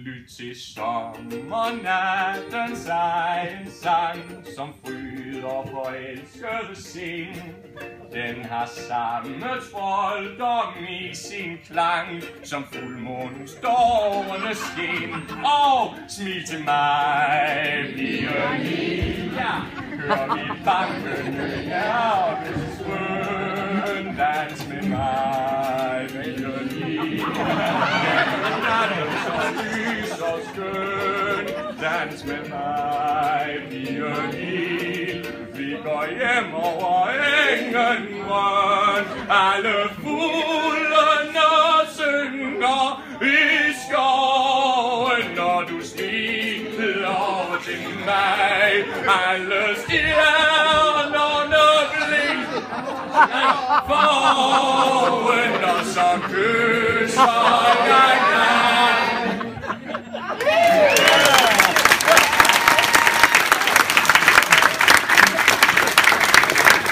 Lyt til sommernattens egen sang, som fryder forelskede sind. Den har samme trolddom i sin klang, som fuldmånens strålende skin. Og smil til mig, violin, ja, hør mit bankende hjertesbøn. Dans med mig, violin, så skøn, dans med mig, violin. Vi går hjem over engen grøn, alle fuglene synger i skoven, når du smiler til mig. Alle stjernerne blinker foran, og så kysser jeg dig.